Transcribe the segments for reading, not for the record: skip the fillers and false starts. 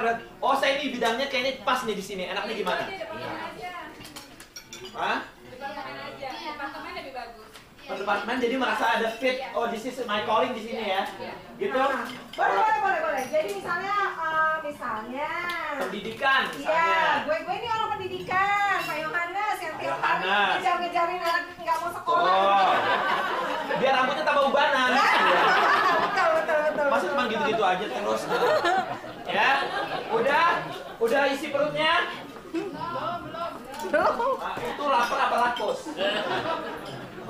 berarti. Oh, saya ini bidangnya kayaknya pas nih di sini. Enaknya gimana? Hah? Departemen aja. Departemen lebih bagus. Per departemen jadi merasa ada fit. Oh, this is my calling di sini ya. Gitu. Boleh. Jadi misalnya pendidikan iya, misalnya. gue ini orang pendidikan, Pak Yohanes yang tiap hari Yohanes. ngejar-ngejarin anak nggak mau sekolah. Oh. Biar rambutnya tambah ubanan. Betul. Masa cuma gitu-gitu aja terus. Ya. Udah isi perutnya? Nah, itu lapar apa rakus?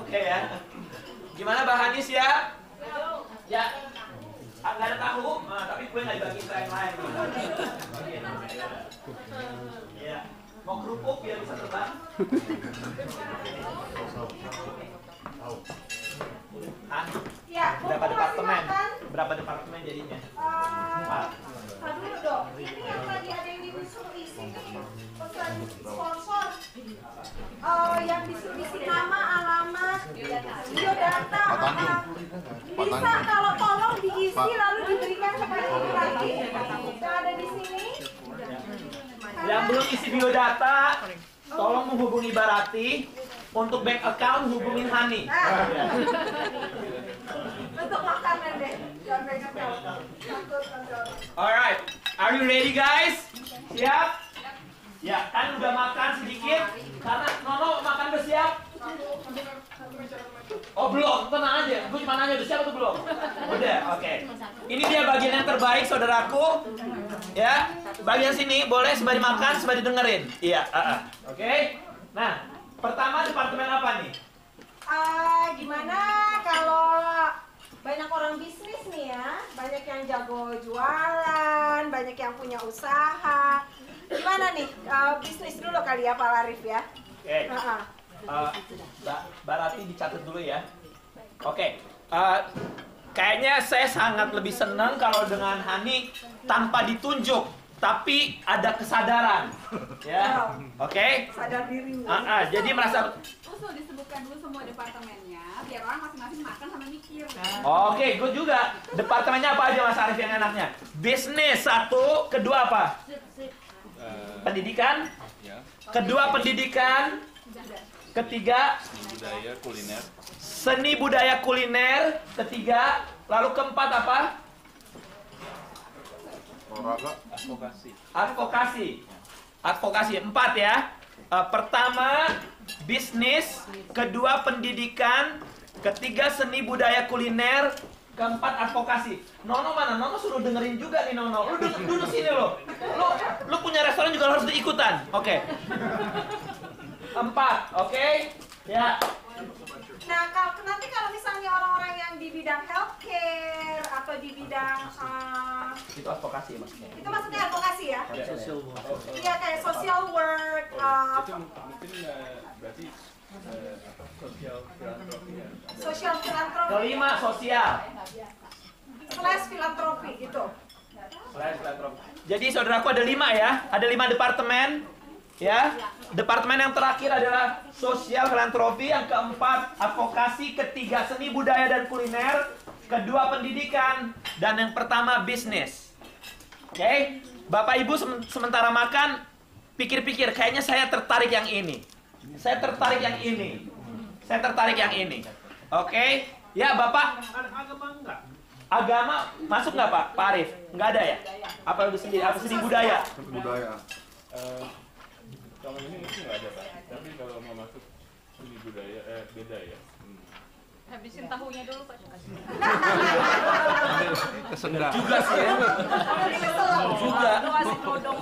Oke ya. Gimana bahannya siap? Ya. Nggak ada tahu, tapi gue nggak dibagi ke yang lain. Ya. Mau kerupuk biar bisa terbang? Hah? Ya, Berapa mumpung masih departemen? makan, Berapa departemen jadinya? dulu dong. Ini yang tadi ada yang disuruh isi nih, pesan sponsor. Yang disuruh isi nama, alamat, biodata. Bisa kalau tolong diisi lalu diberikan kepada ibu lagi. Yang ada di sini. Yang belum isi biodata, tolong menghubungi Barati. Untuk bank account hubungin Hani. Untuk makanan deh. Jangan banyak tahu. Alright, are you ready guys? Siap? Ya, kan udah makan sedikit. Karena Nono makan udah siap? Oh belum, tenang aja. Gue cuma nanya udah siap atau belum? Udah, oke. Ini dia bagian yang terbaik saudaraku. Ya, bagian sini boleh sembari makan, sembari dengerin. Iya, oke. Nah, pertama departemen apa nih? Gimana kalau banyak orang bisnis nih ya, banyak yang jago jualan, banyak yang punya usaha. Gimana nih? Bisnis dulu kali ya Pak Larif ya. Oke. Barati dicatat dulu ya. Oke. Kayaknya saya sangat lebih senang kalau dengan Hani tanpa ditunjuk, tapi ada kesadaran, ya, oke? Sadar diri. Jadi merasa. Usul disebutkan dulu semua departemennya, biar orang masing-masing makan sama mikir. Oke, gue juga. Departemennya apa aja Mas Arif yang enaknya? Bisnis satu, kedua apa? Pendidikan. Kedua pendidikan. Ketiga budaya kuliner. seni budaya kuliner. Ketiga, lalu keempat apa? Olahraga, Advokasi 4 ya. Pertama bisnis, kedua pendidikan, ketiga seni budaya kuliner, keempat advokasi. Nono mana? Nono suruh dengerin juga nih Nono. Lu duduk sini lo. Lu punya restoran juga harus diikutan. Oke. 4, oke? Ya. Nah, nanti kalau misalnya orang-orang yang di bidang healthcare atau di bidang Itu advokasi maksudnya. itu maksudnya advokasi ya? Social work. Iya kayak social work. Itu mungkin berarti sosial filantropi ya. Social filantropi. Kelima sosial. / filantropi gitu. Jadi saudaraku ada 5 ya. Ada 5 departemen. Ya, departemen yang terakhir adalah sosial filantropi, yang keempat advokasi, ketiga seni budaya dan kuliner, kedua pendidikan, dan yang pertama bisnis. Oke, Bapak Ibu sementara makan pikir-pikir, kayaknya saya tertarik yang ini. Saya tertarik yang ini. Saya tertarik yang ini. Oke, ya Bapak. Agama enggak? Agama masuk nggak Pak? Pak Arif? Nggak ada ya? Apa udah sendiri? Apa seni budaya? Budaya. Kalau ini nggak ada Pak. Tapi kalau mau masuk seni budaya, beda ya. Habisin tahunya dulu Pak. Kesenggak. Juga sih ya. Juga. Doasi kodong.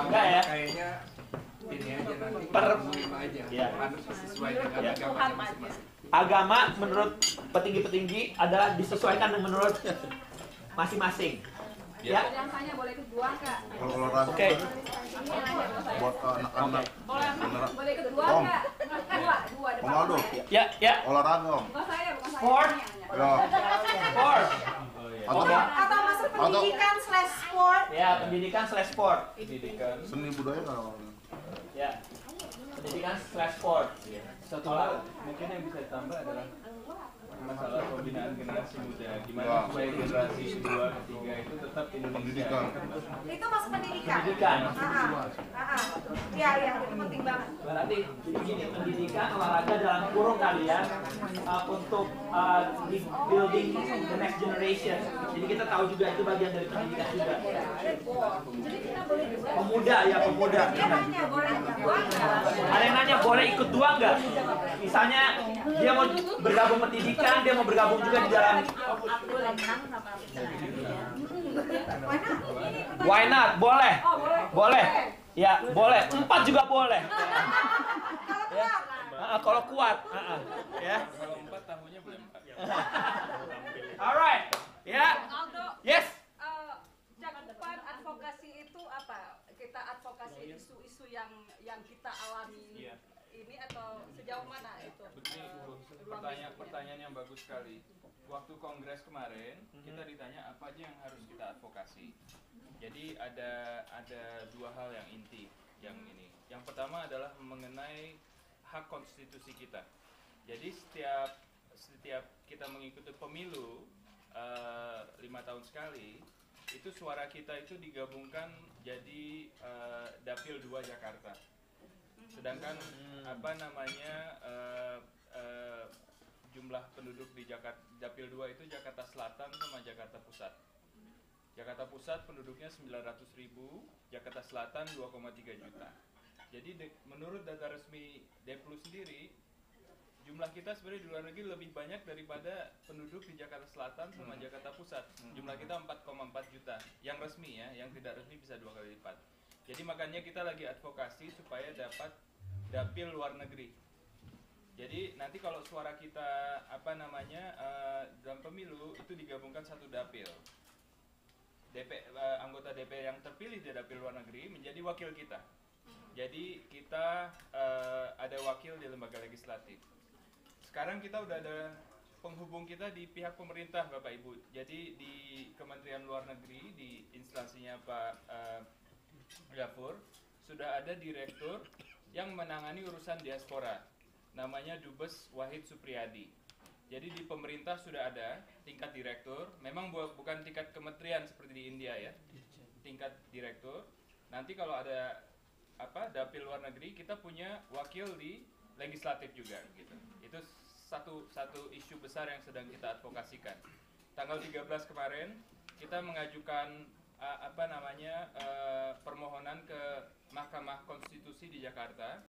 Enggak ya? Kayaknya ini aja nanti Per aja. ya. Sesuai dengan Ya. agama masing-masing. Agama menurut petinggi-petinggi adalah disesuaikan menurut masing-masing. Ya. Yang tanya boleh ikut dua Kak? Kalau olahraga Oke. buat anak-anak. Boleh ikut dua Om. Kak? Dua Om Aldo, Ya, ya. olahraga Om. Bukan saya. Sport. Ya. Sport. Atau masuk pendidikan / sport. Ya, pendidikan / sport. Pendidikan. Seni budaya nggak Om? Ya. Pendidikan / sport. Satu hal mungkin yang bisa ditambah adalah masalah pembinaan generasi muda. Gimana supaya generasi kedua, ketiga itu tetap Indonesia. Itu masuk pendidikan. Pendidikan. Iya, iya, itu penting banget. Berarti begini, pendidikan olahraga dalam kurung kalian untuk building the next generation. Jadi kita tahu juga itu bagian dari pendidikan juga. Jadi kita boleh juga. Pemuda ya, pemuda. Dia nanya boleh dua nggak? Ada yang nanya boleh ikut dua nggak? Misalnya dia mau bergabung pendidikan, dia mau bergabung juga di dalam. Why not? Boleh. Oh, boleh. Boleh. Ya, boleh. 4 juga boleh. Kalau Ya. kuat. Kalau kuat. Ya. Kalau 4 tahunnya boleh 4. Alright. Ya. Aldo, Yes. cakupan advokasi itu apa? Kita advokasi isu-isu yang kita alami ini atau sejauh mana itu? Pertanyaan yang bagus sekali. Waktu kongres kemarin kita ditanya apa aja yang harus kita advokasi. Jadi ada dua hal yang inti yang ini. Yang pertama adalah mengenai hak konstitusi kita. Jadi setiap kita mengikuti pemilu 5 tahun sekali, itu suara kita itu digabungkan jadi Dapil 2 Jakarta. Sedangkan jumlah penduduk di Dapil 2 itu Jakarta Selatan sama Jakarta Pusat. Jakarta Pusat penduduknya 900.000, Jakarta Selatan 2,3 juta. Jadi menurut data resmi Deplu sendiri, jumlah kita sebenarnya di luar negeri lebih banyak daripada penduduk di Jakarta Selatan sama Jakarta Pusat. Jumlah kita 4,4 juta. Yang resmi ya, yang tidak resmi bisa 2 kali lipat. Jadi makanya kita lagi advokasi supaya dapat dapil luar negeri. Jadi nanti kalau suara kita dalam pemilu itu digabungkan satu dapil. Anggota DPR yang terpilih di dapil luar negeri menjadi wakil kita. Jadi kita ada wakil di lembaga legislatif. Sekarang kita udah ada penghubung kita di pihak pemerintah, Bapak Ibu. Jadi di Kementerian Luar Negeri, di instansinya Pak Gafur, sudah ada direktur yang menangani urusan diaspora. Namanya Dubes Wahid Supriyadi. Jadi di pemerintah sudah ada tingkat direktur, memang bukan tingkat kementerian seperti di India ya, tingkat direktur. Nanti kalau ada dapil luar negeri, kita punya wakil di legislatif juga gitu. Itu satu isu besar yang sedang kita advokasikan. Tanggal 13 kemarin kita mengajukan permohonan ke Mahkamah Konstitusi di Jakarta